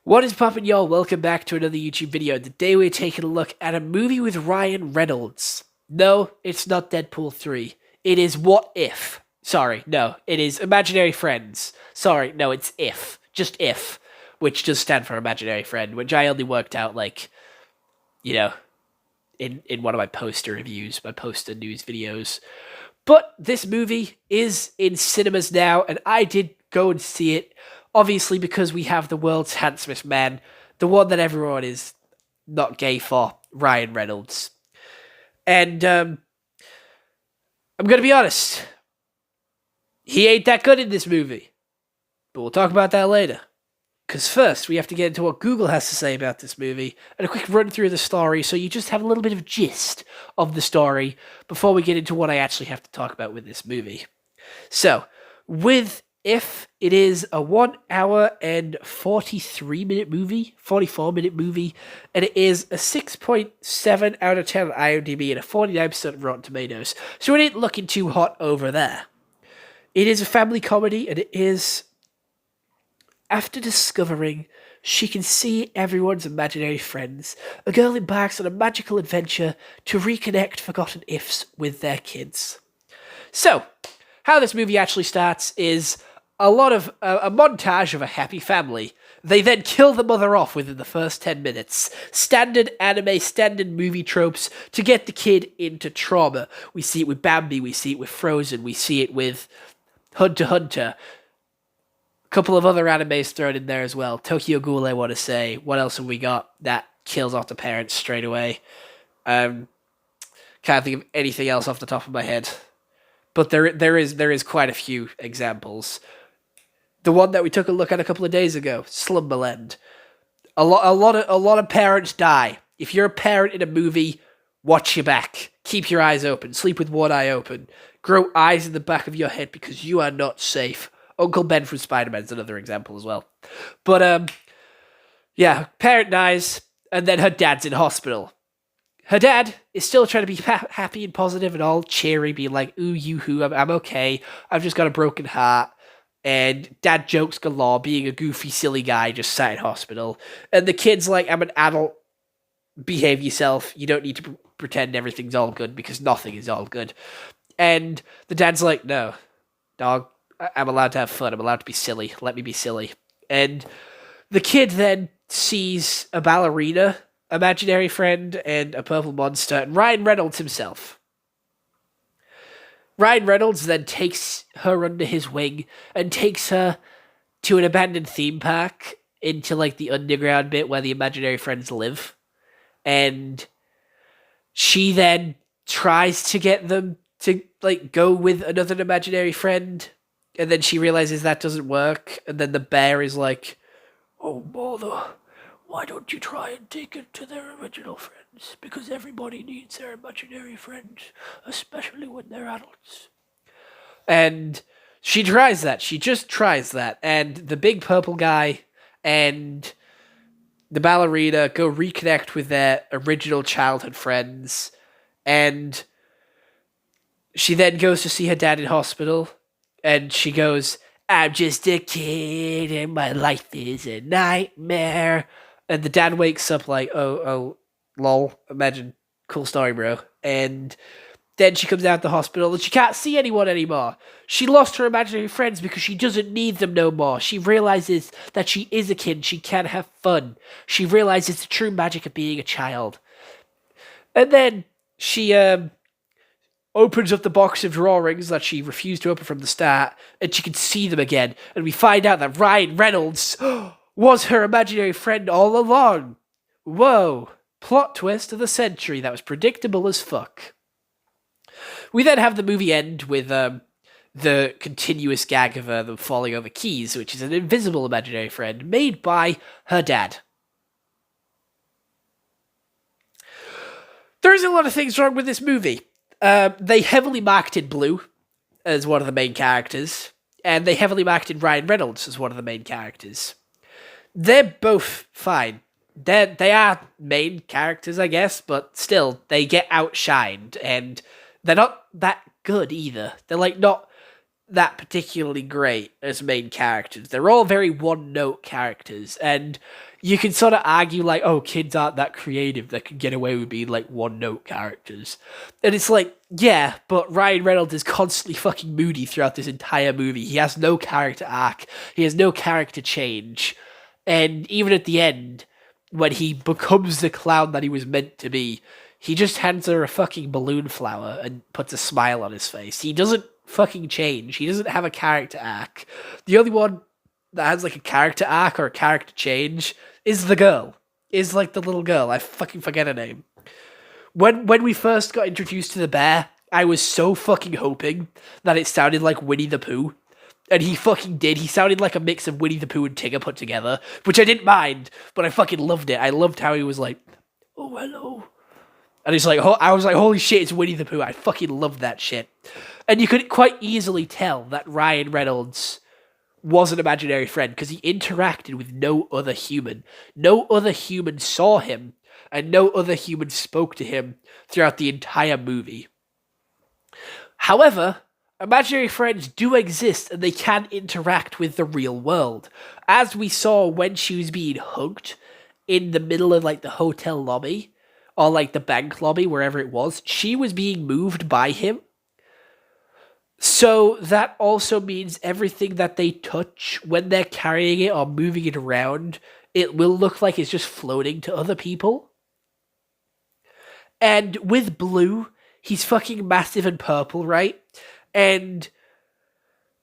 What is poppin', y'all? Welcome back to another YouTube video. Today we're taking a look at a movie with Ryan Reynolds. No, it's not Deadpool 3. It is What If. Sorry, no, it is Imaginary Friends. Sorry, no, it's If. Just If, which does stand for Imaginary Friend, which I only worked out, in one of my poster reviews, my poster news videos. But this movie is in cinemas now, and I did go and see it, obviously because we have the world's handsomest man, the one that everyone is not gay for, Ryan Reynolds. And I'm going to be honest, he ain't that good in this movie. But we'll talk about that later. Because first, we have to get into what Google has to say about this movie, and a quick run through the story, so you just have a little bit of gist of the story before we get into what I actually have to talk about with this movie. So, with If, it is a 1 hour and 43-minute movie, 44-minute movie, and it is a 6.7 out of 10 on IMDb and a 49% Rotten Tomatoes, so it ain't looking too hot over there. It is a family comedy, and it is... After discovering she can see everyone's imaginary friends, a girl embarks on a magical adventure to reconnect forgotten ifs with their kids. So, how this movie actually starts is a montage of a happy family. They then kill the mother off within the first 10 minutes. Standard anime, standard movie tropes to get the kid into trauma. We see it with Bambi, we see it with Frozen, we see it with Hunter x Hunter. Couple of other animes thrown in there as well. Tokyo Ghoul, I want to say. What else have we got that kills off the parents straight away? Can't think of anything else off the top of my head. But there is quite a few examples. The one that we took a look at a couple of days ago, Slumberland. A lot of parents die. If you're a parent in a movie, watch your back. Keep your eyes open. Sleep with one eye open. Grow eyes in the back of your head because you are not safe. Uncle Ben from Spider-Man is another example as well. But, parent dies, and then her dad's in hospital. Her dad is still trying to be happy and positive and all cheery, being like, ooh, yoo-hoo, I'm okay. I've just got a broken heart. And dad jokes galore, being a goofy, silly guy just sat in hospital. And the kid's like, I'm an adult. Behave yourself. You don't need to pretend everything's all good because nothing is all good. And the dad's like, no, dog. I'm allowed to have fun. I'm allowed to be silly. Let me be silly. And the kid then sees a ballerina, imaginary friend, and a purple monster, and Ryan Reynolds himself. Ryan Reynolds then takes her under his wing and takes her to an abandoned theme park into like the underground bit where the imaginary friends live. And she then tries to get them to like go with another imaginary friend. And then she realizes that doesn't work. And then the bear is like, oh, bother. Why don't you try and take it to their original friends? Because everybody needs their imaginary friends, especially when they're adults. And she tries that. She just tries that. And the big purple guy and the ballerina go reconnect with their original childhood friends. And she then goes to see her dad in hospital. And she goes, I'm just a kid and my life is a nightmare. And the dad wakes up like, oh, lol, imagine, cool story, bro. And then she comes out of the hospital and she can't see anyone anymore. She lost her imaginary friends because she doesn't need them no more. She realizes that she is a kid. She can have fun. She realizes the true magic of being a child. And then she, opens up the box of drawings that she refused to open from the start, and she can see them again. And we find out that Ryan Reynolds was her imaginary friend all along. Whoa. Plot twist of the century. That was predictable as fuck. We then have the movie end with the continuous gag of them falling over keys, which is an invisible imaginary friend made by her dad. There is a lot of things wrong with this movie. They heavily marketed Blue as one of the main characters, and they heavily marketed Ryan Reynolds as one of the main characters. They're both fine. They are main characters, I guess, but still, they get outshined, and they're not that good either. They're like not that particularly great as main characters. They're all very one-note characters, and You can sort of argue like, oh, kids aren't that creative that can get away with being like one note characters. And it's like, yeah, but Ryan Reynolds is constantly fucking moody throughout this entire movie. He has no character arc. He has no character change. And even at the end, when he becomes the clown that he was meant to be, he just hands her a fucking balloon flower and puts a smile on his face. He doesn't fucking change. He doesn't have a character arc. The only one that has like a character arc or a character change is the girl. Is like the little girl. I fucking forget her name. When we first got introduced to the bear, I was so fucking hoping that it sounded like Winnie the Pooh. And he fucking did. He sounded like a mix of Winnie the Pooh and Tigger put together, which I didn't mind, but I fucking loved it. I loved how he was like, oh, hello. And he's like, I was like, holy shit, it's Winnie the Pooh. I fucking loved that shit. And you could quite easily tell that Ryan Reynolds was an imaginary friend because he interacted with no other human. No other human saw him, and no other human spoke to him throughout the entire movie. However, imaginary friends do exist and they can interact with the real world. As we saw when she was being hugged in the middle of like the hotel lobby or like the bank lobby, wherever it was, she was being moved by him. So that also means everything that they touch when they're carrying it or moving it around, it will look like it's just floating to other people. And with Blue, he's fucking massive and purple, right? And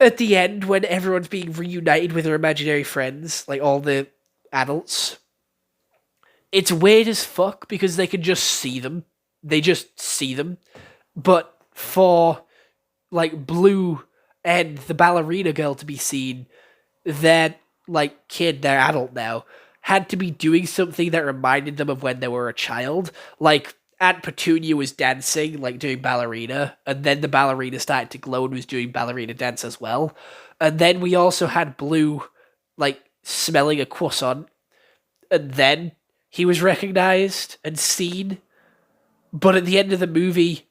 at the end, when everyone's being reunited with their imaginary friends, like all the adults, it's weird as fuck because they can just see them. They just see them. But for like Blue and the ballerina girl to be seen, that like kid, they're adult now, had to be doing something that reminded them of when they were a child. Like Aunt Petunia was dancing, like doing ballerina, and then the ballerina started to glow and was doing ballerina dance as well. And then we also had Blue, like, smelling a croissant, and then he was recognized and seen. But at the end of the movie,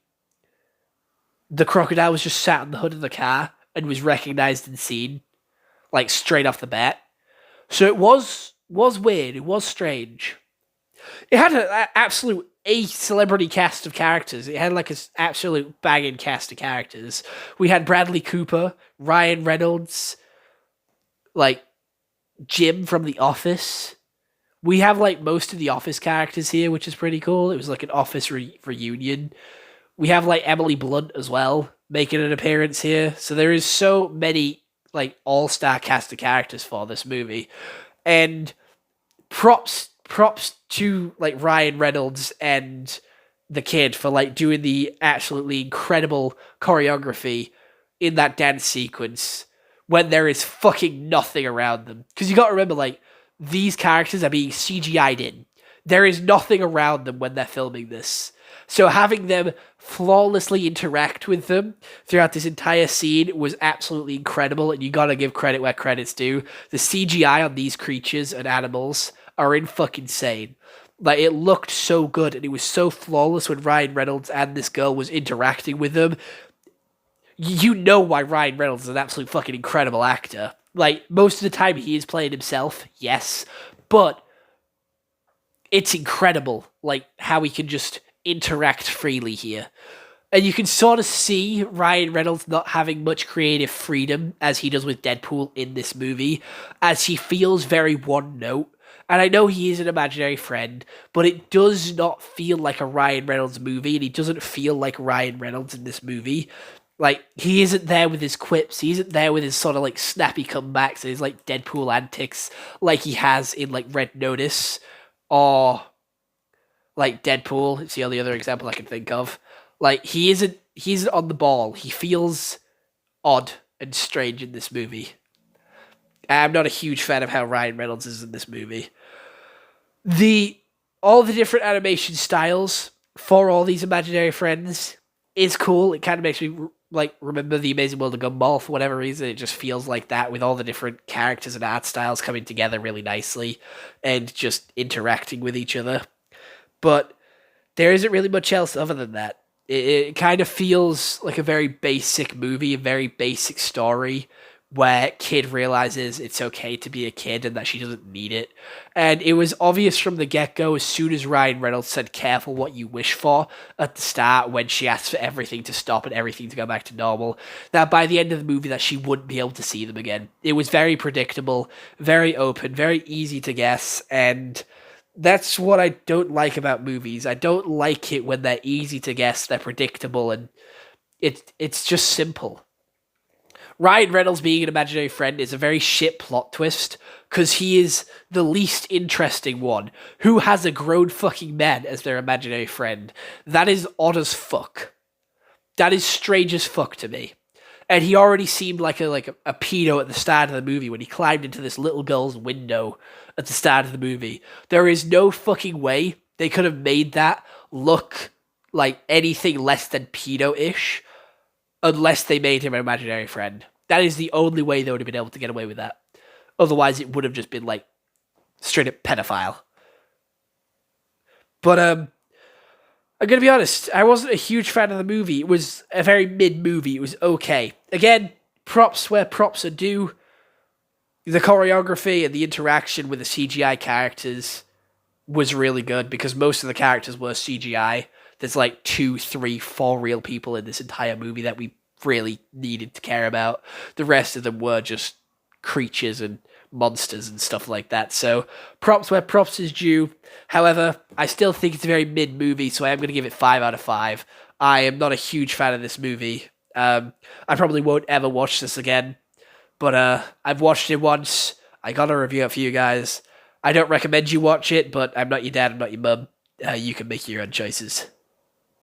the crocodile was just sat on the hood of the car and was recognized and seen, like, straight off the bat. So it was weird, it was strange. It had an absolute celebrity cast of characters. It had like an absolute banging cast of characters. We had Bradley Cooper, Ryan Reynolds, like Jim from The Office. We have like most of the Office characters here, which is pretty cool. It was like an Office reunion. We have like Emily Blunt as well making an appearance here. So there is so many like all-star cast of characters for this movie. And props to like Ryan Reynolds and the kid for like doing the absolutely incredible choreography in that dance sequence when there is fucking nothing around them. Because you got to remember, like, these characters are being CGI'd in. There is nothing around them when they're filming this. So having them flawlessly interact with them throughout this entire scene was absolutely incredible, and you gotta give credit where credit's due. The CGI on these creatures and animals are in fucking insane. Like, it looked so good, and it was so flawless when Ryan Reynolds and this girl was interacting with them. You know why Ryan Reynolds is an absolute fucking incredible actor. Like, most of the time he is playing himself, yes, but it's incredible, like, how he can just interact freely here. And you can sort of see Ryan Reynolds not having much creative freedom as he does with Deadpool in this movie, as he feels very one note. And I know he is an imaginary friend, but it does not feel like a Ryan Reynolds movie, and he doesn't feel like Ryan Reynolds in this movie. Like, he isn't there with his quips, he isn't there with his sort of, like, snappy comebacks and his, like, Deadpool antics like he has in, like, Red Notice, or like Deadpool. It's the only other example I can think of. Like, he isn't on the ball. He feels odd and strange in this movie. I'm not a huge fan of how Ryan Reynolds is in this movie. All the different animation styles for all these imaginary friends is cool. It kind of makes me like remember The Amazing World of Gumball for whatever reason. It just feels like that, with all the different characters and art styles coming together really nicely and just interacting with each other. But there isn't really much else other than that. It kind of feels like a very basic movie, a very basic story, where Kid realizes it's okay to be a kid and that she doesn't need it. And it was obvious from the get-go, as soon as Ryan Reynolds said careful what you wish for at the start, when she asked for everything to stop and everything to go back to normal, that by the end of the movie that she wouldn't be able to see them again. It was very predictable, very open, very easy to guess, and that's what I don't like about movies. I don't like it when they're easy to guess, they're predictable, and it's just simple. Ryan Reynolds being an imaginary friend is a very shit plot twist, because he is the least interesting one, who has a grown fucking man as their imaginary friend. That is odd as fuck. That is strange as fuck to me. And he already seemed like a pedo at the start of the movie when he climbed into this little girl's window at the start of the movie. There is no fucking way they could have made that look like anything less than pedo-ish unless they made him an imaginary friend. That is the only way they would have been able to get away with that. Otherwise, it would have just been like straight up pedophile. But I'm gonna be honest, I wasn't a huge fan of the movie. It was a very mid movie. It was okay. Again, props where props are due. The choreography and the interaction with the CGI characters was really good because most of the characters were CGI. There's like 2, 3, 4 real people in this entire movie that we really needed to care about. The rest of them were just creatures and monsters and stuff like that. So props where props is due. However, I still think it's a very mid movie, so I am going to give it 5 out of 5. I am not a huge fan of this movie. I probably won't ever watch this again, but I've watched it once. I got a review it for you guys. I don't recommend you watch it, but I'm not your dad, I'm not your mum. You can make your own choices.